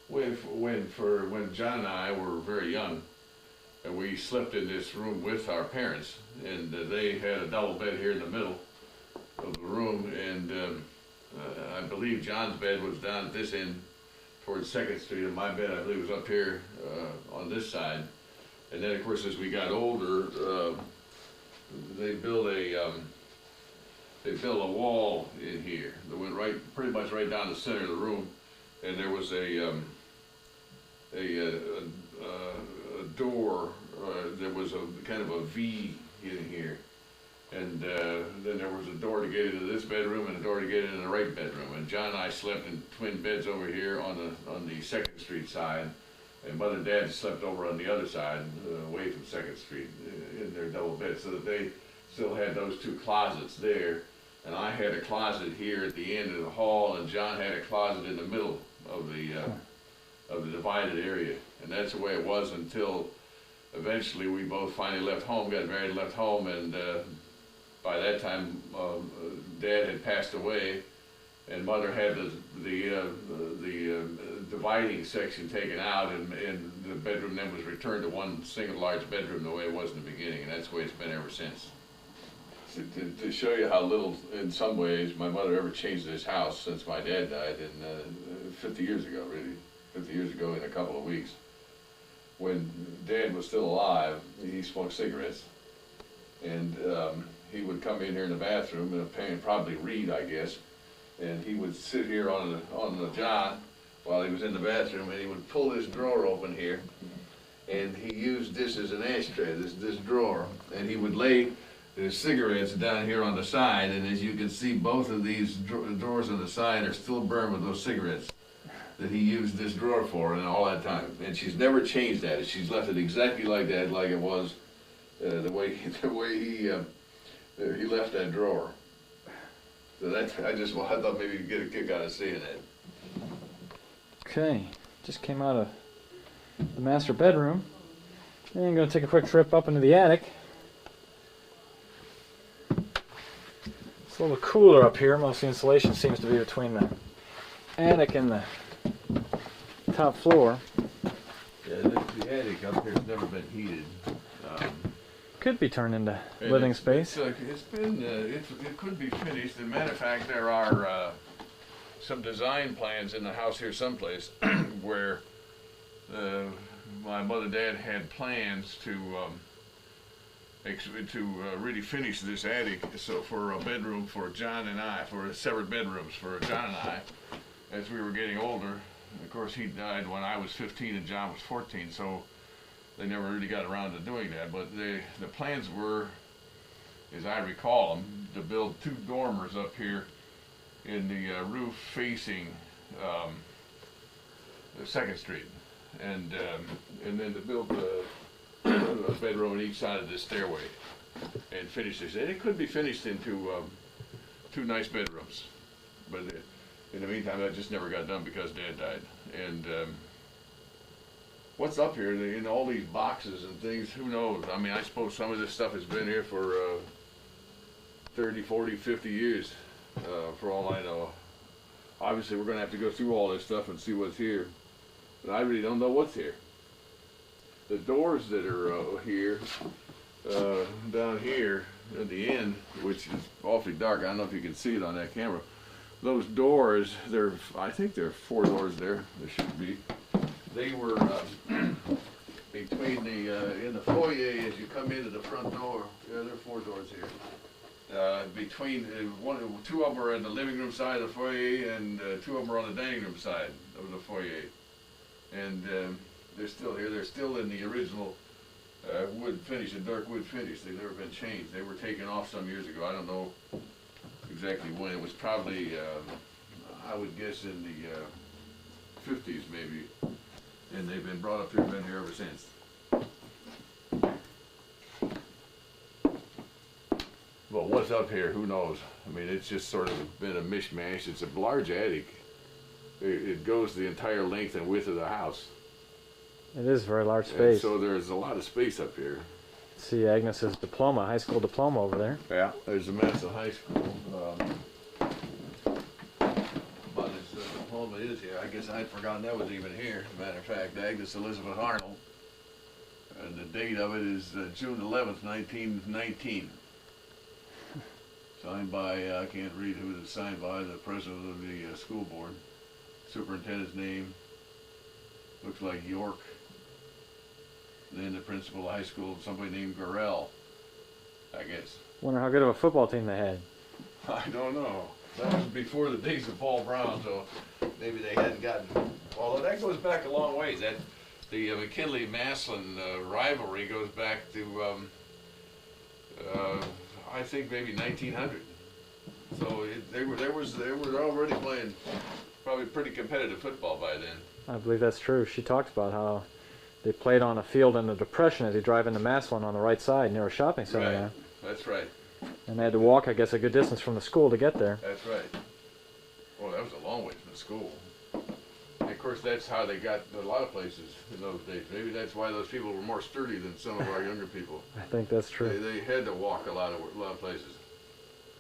when John and I were very young, and we slept in this room with our parents, and they had a double bed here in the middle of the room, and I believe John's bed was down at this end towards 2nd Street, and my bed I believe was up here on this side. And then of course as we got older, they built a wall in here that went pretty much right down the center of the room, and there was a door that was a kind of a V in here, and then there was a door to get into this bedroom and a door to get into the right bedroom. And John and I slept in twin beds over here on the 2nd Street side, and Mother and Dad slept over on the other side, away from 2nd Street, in their double bed, so that they still had those two closets there. And I had a closet here at the end of the hall, and John had a closet in the middle of the divided area. And that's the way it was until eventually we both finally left home, got married and left home, and by that time Dad had passed away, and Mother had the dividing section taken out, and the bedroom then was returned to one single large bedroom the way it was in the beginning, and that's the way it's been ever since. To show you how little, in some ways, my mother ever changed this house since my dad died 50 years ago, really. 50 years ago in a couple of weeks. When Dad was still alive, he smoked cigarettes. And he would come in here in the bathroom and probably read, I guess. And he would sit here on the john while he was in the bathroom, and he would pull this drawer open here. And he used this as an ashtray, this drawer. And he would lay his cigarettes down here on the side, and as you can see, both of these drawers on the side are still burned with those cigarettes that he used this drawer for, and all that time. And she's never changed that. She's left it exactly like that, like it was the way he left that drawer. So that's I thought maybe you'd get a kick out of seeing that. Okay, just came out of the master bedroom, and I'm going to take a quick trip up into the attic. It's a little cooler up here. Most of the insulation seems to be between the attic and the top floor. Yeah, the attic up here's never been heated. Could be turned into living space. It could be finished. As a matter of fact, there are some design plans in the house here someplace where my mother and dad had plans to really finish this attic, so for a bedroom for John and I, for separate bedrooms for John and I, as we were getting older. Of course, he died when I was 15 and John was 14, so they never really got around to doing that. But the plans were, as I recall them, to build 2 dormers up here in the roof facing 2nd Street, and then to build a bedroom on each side of this stairway and finish this. And it could be finished into 2 nice bedrooms, but in the meantime that just never got done because Dad died. And what's up here in all these boxes and things, who knows? I mean, I suppose some of this stuff has been here for 30, 40, 50 years, for all I know. Obviously we're going to have to go through all this stuff and see what's here, but I really don't know what's here. The doors that are here, down here at the end, which is awfully dark, I don't know if you can see it on that camera. Those doors, I think there are 4 doors there. There should be. They were between in the foyer as you come into the front door. Yeah, there are 4 doors here. Between 2 of them are in the living room side of the foyer, and 2 of them are on the dining room side of the foyer. And they're still here. They're still in the original wood finish, the dark wood finish. They've never been changed. They were taken off some years ago. I don't know exactly when. It was probably, I would guess, in the 50s maybe. And they've been brought up here, been here ever since. But what's up here, who knows? I mean, it's just sort of been a mishmash. It's a large attic. It goes the entire length and width of the house. It is a very large space. And so there's a lot of space up here. See Agnes's diploma, high school diploma over there. Yeah, there's a Madison High School. But it's a diploma family is here. I guess I'd forgotten that was even here. Matter of fact, Agnes Elizabeth Arnold. And the date of it is June 11th, 1919. Signed by, I can't read who it's signed by, the president of the school board. Superintendent's name looks like York. Then the principal of high school, somebody named Gorell, I guess. Wonder how good of a football team they had. I don't know. That was before the days of Paul Brown, so maybe they hadn't gotten. Although that goes back a long ways. That the McKinley-Massillon rivalry goes back to I think maybe 1900. So they were already playing probably pretty competitive football by then. I believe that's true. She talked about how they played on a field in the Depression as you drive into Massillon on the right side near a shopping center Right. there. That's right. And they had to walk, I guess, a good distance from the school to get there. That's right. Well, that was a long way from the school. And of course, that's how they got a lot of places in those days. Maybe that's why those people were more sturdy than some of our younger people. I think that's true. They had to walk a lot of places.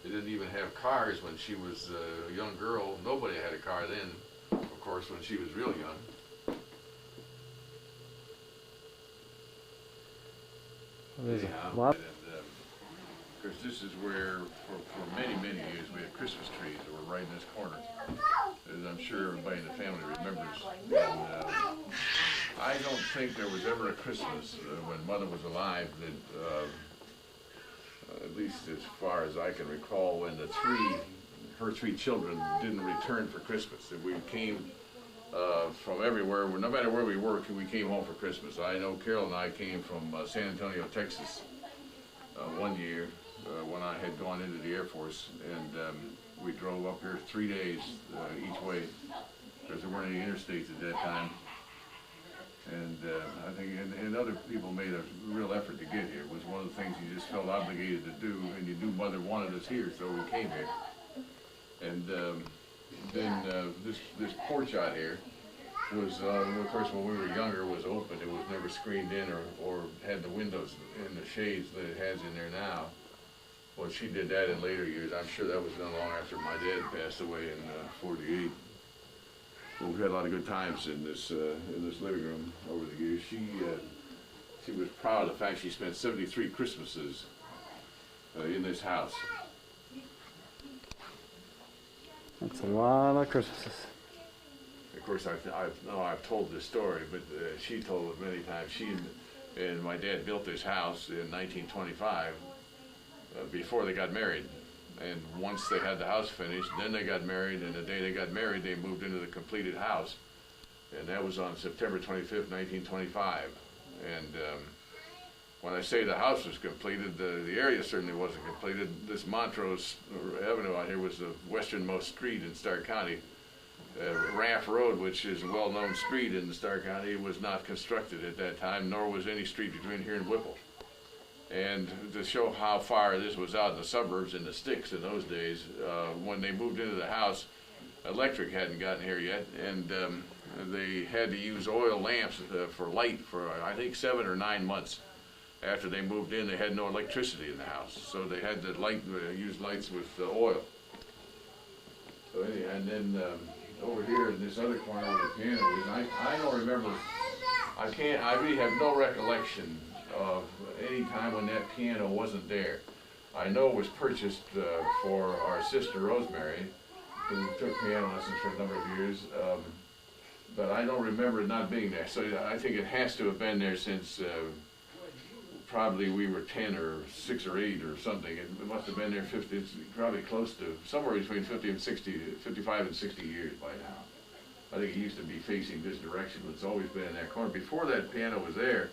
They didn't even have cars when she was a young girl. Nobody had a car then, of course, when she was real young. There's Yeah. a lot. And, of course, this is where, for many, many years, we had Christmas trees that were right in this corner, as I'm sure everybody in the family remembers. And, I don't think there was ever a Christmas when Mother was alive that, at least as far as I can recall, when her three children didn't return for Christmas. That we came from everywhere, no matter where we were, we came home for Christmas. I know Carol and I came from San Antonio, Texas, one year when I had gone into the Air Force, and we drove up here 3 days each way because there weren't any interstates at that time. And I think, and other people made a real effort to get here. It was one of the things you just felt obligated to do, and you knew Mother wanted us here, so we came here. And then this porch out here was, of course, when we were younger, was open. It was never screened in or had the windows and the shades that it has in there now. Well, she did that in later years. I'm sure that was done long after my dad passed away in '48. Well, we've had a lot of good times in this living room over the years. She was proud of the fact she spent 73 Christmases in this house. That's a lot of Christmases. Of course, I've told this story, but she told it many times. She and my dad built this house in 1925 before they got married. And once they had the house finished, then they got married, and the day they got married, they moved into the completed house. And that was on September 25th, 1925. And when I say the house was completed, the area certainly wasn't completed. This Montrose Avenue out here was the westernmost street in Stark County. Raff Road, which is a well-known street in the Stark County, was not constructed at that time, nor was any street between here and Whipple. And to show how far this was out in the suburbs in the sticks in those days, when they moved into the house, electric hadn't gotten here yet, and they had to use oil lamps for light for, I think, 7 or 9 months. After they moved in, they had no electricity in the house, so they had to use lights with oil. So anyway, and then over here in this other corner where the piano is, I don't remember, I really have no recollection of any time when that piano wasn't there. I know it was purchased for our sister Rosemary, who took piano lessons for a number of years, but I don't remember it not being there. So I think it has to have been there since probably we were 10 or 6 or 8 or something. It must have been there 50, it's probably close to somewhere between 50 and 60, 55 and 60 years by now. I think it used to be facing this direction, but it's always been in that corner. Before that piano was there,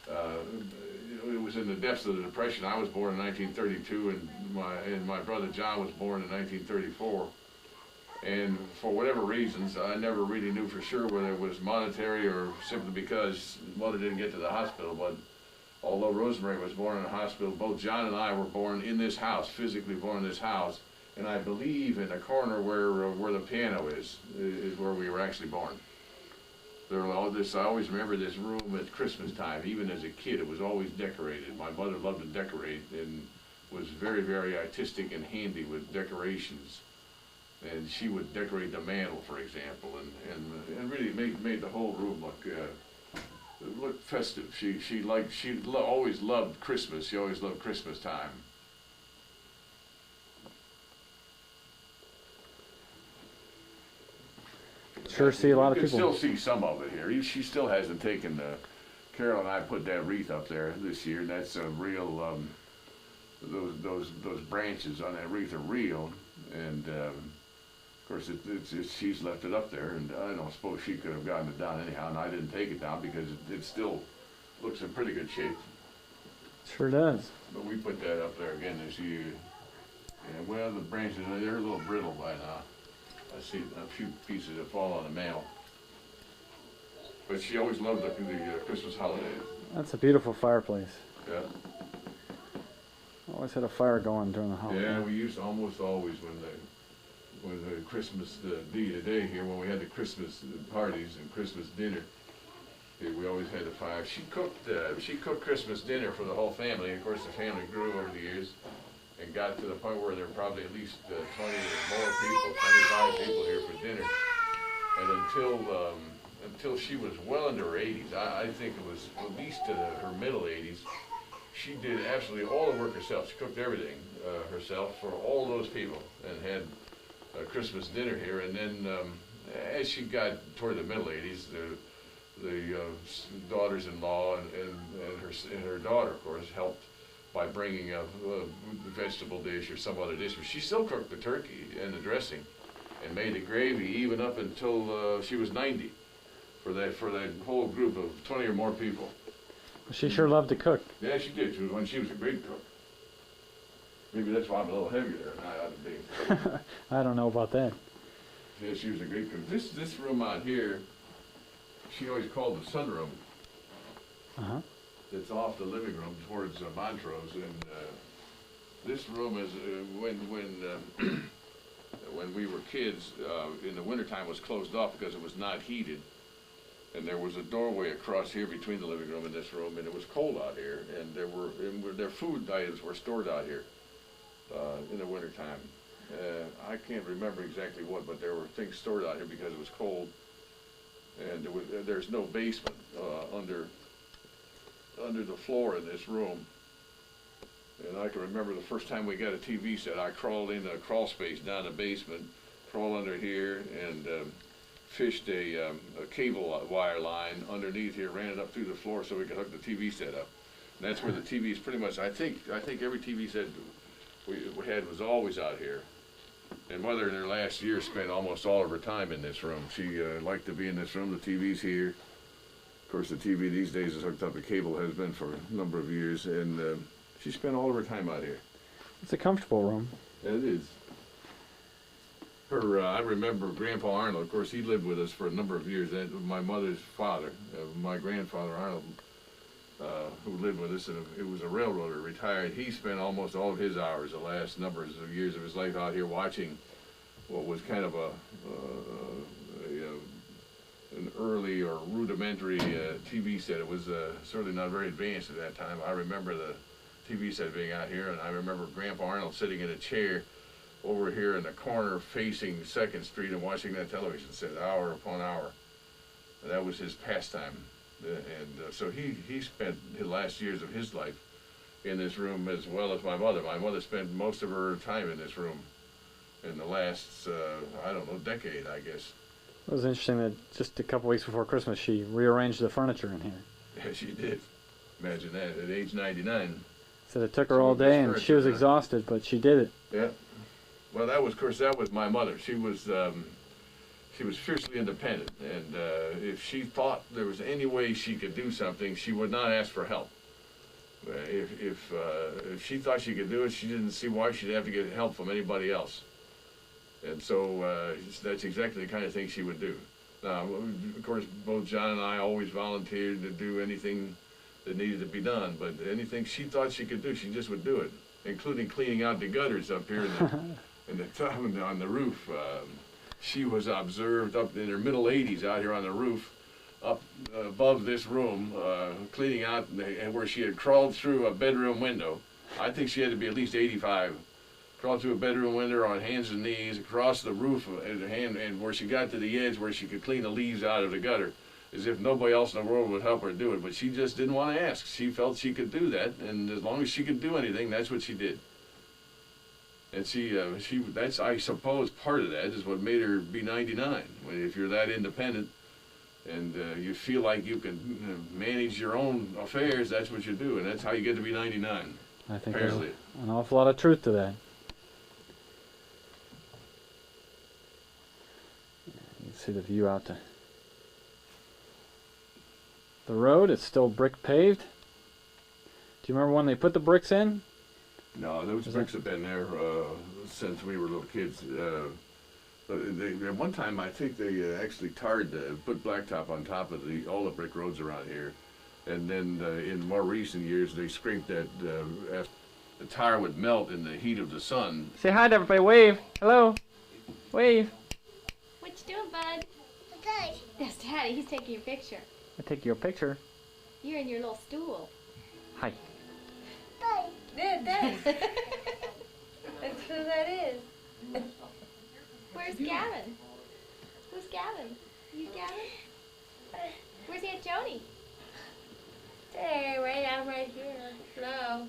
it was in the depths of the Depression. I was born in 1932, and my brother John was born in 1934. And for whatever reasons, I never really knew for sure whether it was monetary or simply because Mother didn't get to the hospital. But although Rosemary was born in a hospital, both John and I were born in this house, physically born in this house. And I believe in the corner where the piano is where we were actually born. I always remember this room at Christmas time. Even as a kid, it was always decorated. My mother loved to decorate and was very, very artistic and handy with decorations. and she would decorate the mantle, for example, and really made the whole room look festive. Always loved Christmas. She always loved Christmas time. Sure, see a lot of people. You can still see some of it here. She still hasn't taken the. Carol and I put that wreath up there this year. And that's a real. Those branches on that wreath are real, and of course she's left it up there. And I don't suppose she could have gotten it down anyhow. And I didn't take it down because it still looks in pretty good shape. Sure does. But we put that up there again this year. And well, the branches they're a little brittle by now. I see a few pieces that fall on the mantle. But she always loved the Christmas holidays. That's a beautiful fireplace. Yeah. Always had a fire going during the holidays. Yeah, we used to almost always when the Christmas day here, when we had the Christmas parties and Christmas dinner, we always had a fire. She cooked Christmas dinner for the whole family. Of course, the family grew over the years and got to the point where there were probably at least 20 or more people, 25 people here for dinner. And until she was well into her 80s, I think it was at least to her middle 80s, she did absolutely all the work herself. She cooked everything herself for all those people and had a Christmas dinner here. And then as she got toward the middle 80s, the daughters-in-law and her daughter, of course, helped by bringing a vegetable dish or some other dish. But she still cooked the turkey and the dressing and made the gravy even up until she was 90 for that whole group of 20 or more people. She sure loved to cook. Yeah, she did. She was a great cook. Maybe that's why I'm a little heavier than I ought to be. I don't know about that. Yeah, she was a great cook. This room out here, she always called the sunroom. Uh-huh. It's off the living room towards Montrose, and this room is when we were kids in the wintertime was closed off because it was not heated, and there was a doorway across here between the living room and this room, and it was cold out here, and their food items were stored out here in the wintertime. I can't remember exactly what, but there were things stored out here because it was cold, and there's no basement under the floor in this room. And I can remember the first time we got a TV set, I crawled into a crawl space down the basement, crawled under here, and fished a cable wire line underneath here, ran it up through the floor so we could hook the TV set up. And that's where the TV is pretty much, I think every TV set we had was always out here. And Mother in her last year spent almost all of her time in this room. She liked to be in this room, the TV's here. Of course, the TV these days is hooked up to cable, has been for a number of years, and she spent all of her time out here. It's a comfortable room. It is. I remember Grandpa Arnold, of course, he lived with us for a number of years. My mother's father, my grandfather Arnold, who lived with us, and it was a railroader, retired. He spent almost all of his hours, the last numbers of years of his life, out here watching what was kind of an early or rudimentary TV set. It was certainly not very advanced at that time. I remember the TV set being out here, and I remember Grandpa Arnold sitting in a chair over here in the corner facing 2nd Street and watching that television set hour upon hour. And that was his pastime. So he spent the last years of his life in this room, as well as my mother. My mother spent most of her time in this room in the last, decade, I guess. It was interesting that just a couple weeks before Christmas, she rearranged the furniture in here. Yeah, she did. Imagine that, at age 99. Said it took her all day, and she was exhausted, but she did it. Yeah. Well, that was my mother. She was fiercely independent, and if she thought there was any way she could do something, she would not ask for help. If she thought she could do it, she didn't see why she'd have to get help from anybody else. And so that's exactly the kind of thing she would do. Now, of course, both John and I always volunteered to do anything that needed to be done, but anything she thought she could do, she just would do it, including cleaning out the gutters up here in the tub on the roof. She was observed up in her middle 80s out here on the roof, up above this room, cleaning out, and where she had crawled through a bedroom window. I think she had to be at least 85, crawled through a bedroom window on hands and knees, across the roof, and where she got to the edge where she could clean the leaves out of the gutter, as if nobody else in the world would help her do it. But she just didn't want to ask. She felt she could do that, and as long as she could do anything, that's what she did. And that's, I suppose, part of that is what made her be 99. If you're that independent and you feel like you can manage your own affairs, that's what you do, and that's how you get to be 99. I think Apparently. there's an awful lot of truth to that. You can see the view out to the road. It's still brick paved. Do you remember when they put the bricks in? No, those bricks have been there since we were little kids. At one time, I think they actually put blacktop on top of all the brick roads around here. And then in more recent years, they scraped that after the tire would melt in the heat of the sun. Say hi to everybody. Wave. Hello. Wave. What you doing, bud? Daddy. That's Daddy. He's taking your picture. I take your picture. You're in your little stool. Hi. Daddy. Yeah, Daddy. That's who that is. Where's Gavin? Who's Gavin? You Gavin? Where's Aunt Joni? Hey, I'm right here. Hello.